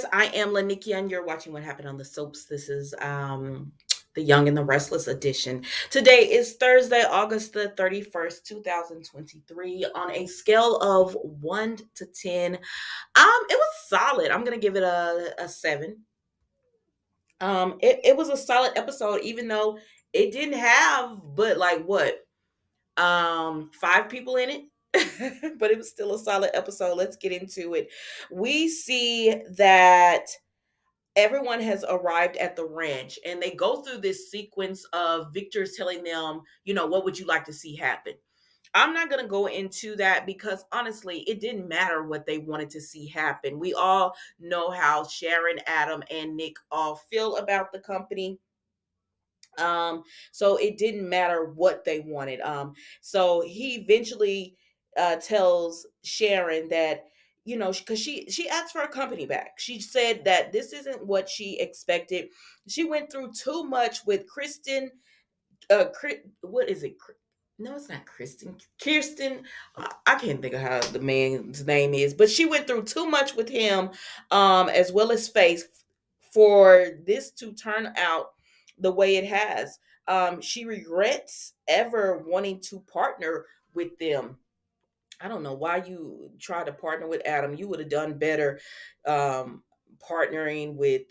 guys, I am Lanikia, and you're watching What Happened on the Soaps. This is the Young and the Restless edition. Today is Thursday, August the 31st, 2023. On a scale of 1 to 10, it was solid. I'm gonna give it a 7. It was a solid episode, even though it didn't have but like what 5 people in it. But it was still a solid episode. Let's get into it. We see that everyone has arrived at the ranch, and they go through this sequence of Victor's telling them, what would you like to see happen? I'm not going to go into that because honestly, it didn't matter what they wanted to see happen. We all know how Sharon, Adam, and Nick all feel about the company. So it didn't matter what they wanted. So he eventually tells Sharon that, because she asked for a company back. She said that this isn't what she expected. She went through too much with Kristen. What is it? No, it's not Kristen. Kirsten. I can't think of how the man's name is, but she went through too much with him, as well as Faith, for this to turn out the way it has. She regrets ever wanting to partner with them. I don't know why you tried to partner with Adam. You would have done better partnering with,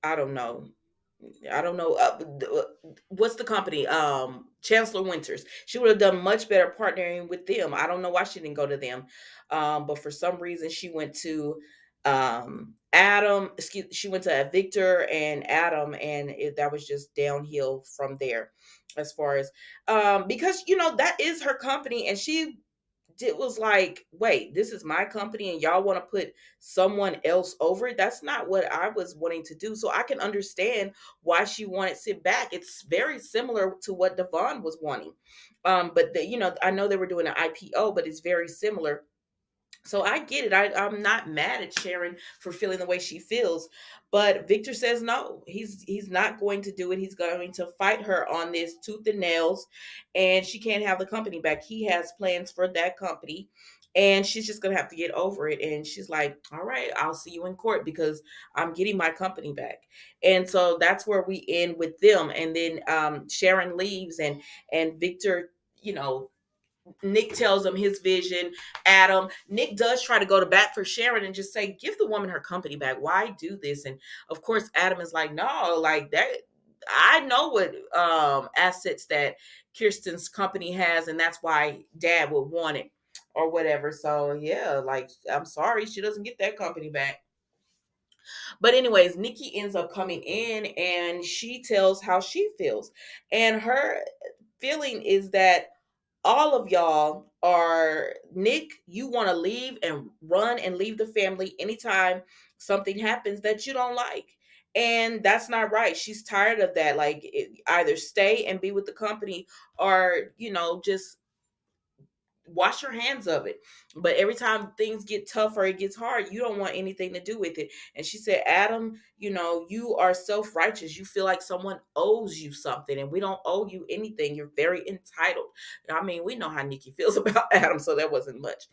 I don't know. I don't know. What's the company? Chancellor Winters. She would have done much better partnering with them. I don't know why she didn't go to them, but for some reason she went to Adam. She went to Victor and Adam, and that was just downhill from there. As far as because that is her company, and she it was like, wait, this is my company and y'all want to put someone else over it? That's not what I was wanting to do. So I can understand why she wanted to sit back. It's very similar to what Devon was wanting. But I know they were doing an IPO, but it's very similar. So I get it. I'm not mad at Sharon for feeling the way she feels, but Victor says no. He's not going to do it. He's going to fight her on this tooth and nails, and she can't have the company back. He has plans for that company, and she's just gonna have to get over it. And she's like, "All right, I'll see you in court because I'm getting my company back." And so that's where we end with them. And then Sharon leaves, and Victor, you know, Nick tells him his vision. Nick does try to go to bat for Sharon and just say, give the woman her company back. Why do this? And of course, Adam is like, no, like that. I know what assets that Kirsten's company has, and that's why Dad would want it or whatever. So yeah, like I'm sorry, she doesn't get that company back. But anyways, Nikki ends up coming in and she tells how she feels, and her feeling is that all of y'all are Nick, you want to leave and run and leave the family anytime something happens that you don't like. And that's not right. She's tired of that. Like either stay and be with the company or, just wash your hands of it. But every time things get tough or it gets hard, you don't want anything to do with it. And she said, Adam, you are self-righteous. You feel like someone owes you something, and we don't owe you anything. You're very entitled. I mean, we know how Nikki feels about Adam, so that wasn't much.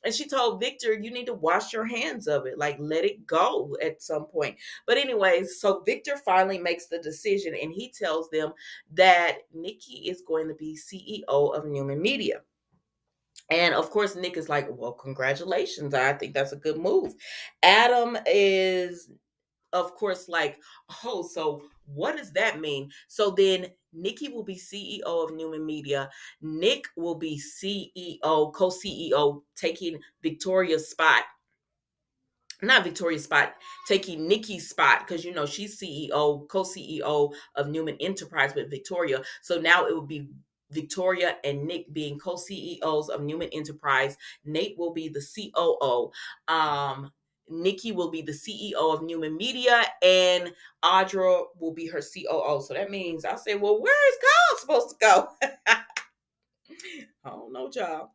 And she told Victor, you need to wash your hands of it, like let it go at some point. But anyways, so Victor finally makes the decision, and he tells them that Nikki is going to be CEO of Newman Media. And of course, Nick is like, well, congratulations. I think that's a good move. Adam is, of course, like, oh, so what does that mean? So then Nikki will be CEO of Newman Media. Nick will be CEO, co CEO, taking Victoria's spot. Not Victoria's spot, taking Nikki's spot because she's CEO, co CEO of Newman Enterprise with Victoria. So now it would be Victoria and Nick being co CEOs of Newman Enterprise. Nate will be the COO. Nikki will be the CEO of Newman Media, and Audra will be her COO. So that means I say, well, where is Kyle supposed to go? I don't know, y'all.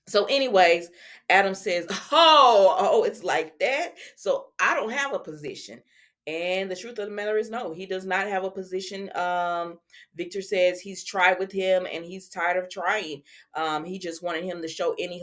So, anyways, Adam says, oh, it's like that. So I don't have a position. And the truth of the matter is, no, he does not have a position. Victor says he's tried with him and he's tired of trying. He just wanted him to show any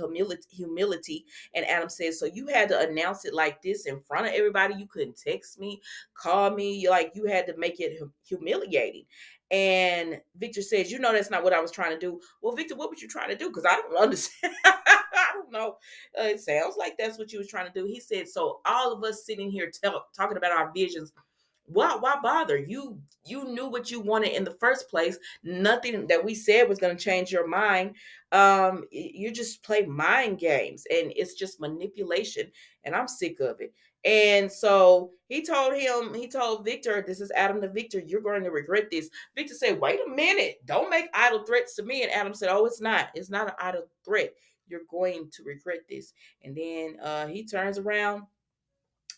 humility. And Adam says, so you had to announce it like this in front of everybody? You couldn't text me, call me, like you had to make it humiliating. And Victor says, that's not what I was trying to do. Well, Victor, what were you trying to do? Because I don't understand. I don't know. It sounds like that's what you was trying to do. He said, so all of us sitting here talking about our visions, why bother? You knew what you wanted in the first place. Nothing that we said was going to change your mind. You just play mind games, and it's just manipulation, and I'm sick of it. And so he told Victor, this is Adam to Victor, you're going to regret this. Victor said, wait a minute, don't make idle threats to me. And Adam said, oh, it's not an idle threat. You're going to regret this. And then he turns around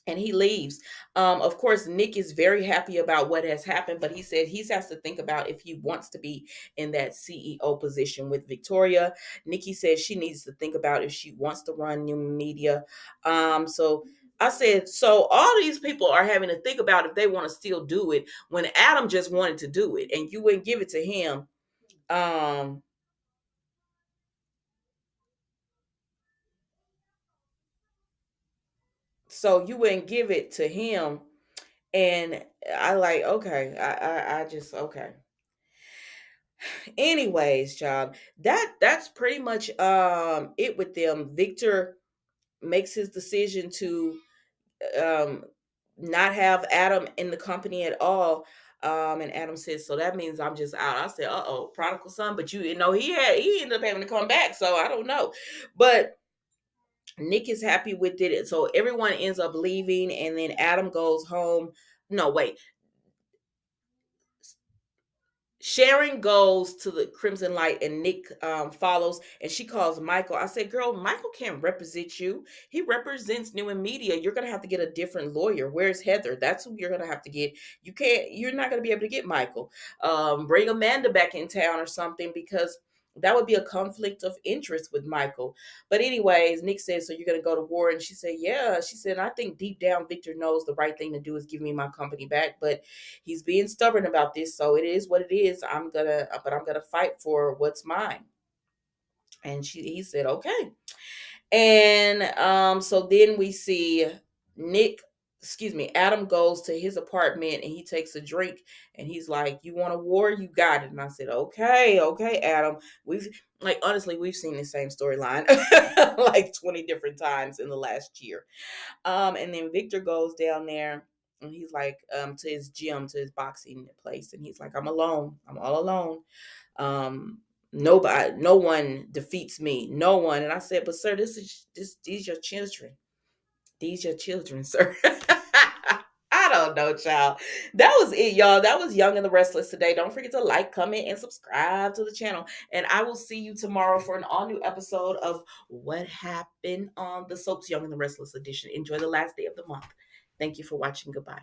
and he leaves. Of course, Nick is very happy about what has happened, but he said he has to think about if he wants to be in that CEO position with Victoria. Nikki says she needs to think about if she wants to run new media. So I said, so all these people are having to think about if they want to still do it when Adam just wanted to do it and you wouldn't give it to him. Um, so you wouldn't give it to him. And I like, okay, I just okay. Anyways, job that's pretty much it with them. Victor makes his decision to um not have Adam in the company at all. And Adam says, so that means I'm just out. I said, uh-oh, prodigal son, but you know he ended up having to come back, so I don't know. But Nick is happy with it, so everyone ends up leaving, and then Adam goes home. No, wait, Sharon goes to the Crimson Light and Nick follows, and she calls Michael. I said, girl, Michael can't represent you. He represents New and Media. You're going to have to get a different lawyer. Where's Heather? That's who you're going to have to get. You're not going to be able to get Michael. Bring Amanda back in town or something, because that would be a conflict of interest with Michael. But anyways, Nick says, so you're going to go to war? And she said, yeah. She said, I think deep down, Victor knows the right thing to do is give me my company back. But he's being stubborn about this, so it is what it is. I'm gonna fight for what's mine. And he said, okay. And so then we see Nick, excuse me, Adam goes to his apartment and he takes a drink and he's like, you want a war? You got it. And I said, okay, okay, Adam. We've like honestly, we've seen the same storyline like 20 different times in the last year. And then Victor goes down there and he's like, to his gym, to his boxing place, and he's like, I'm alone. I'm all alone. Um, Nobody, no one defeats me. No one. And I said, but sir, these your children. These your children, sir. I don't know, child. That was it, y'all. That was Young and the Restless today. Don't forget to like, comment, and subscribe to the channel. And I will see you tomorrow for an all new episode of What Happened on the Soaps Young and the Restless edition. Enjoy the last day of the month. Thank you for watching. Goodbye.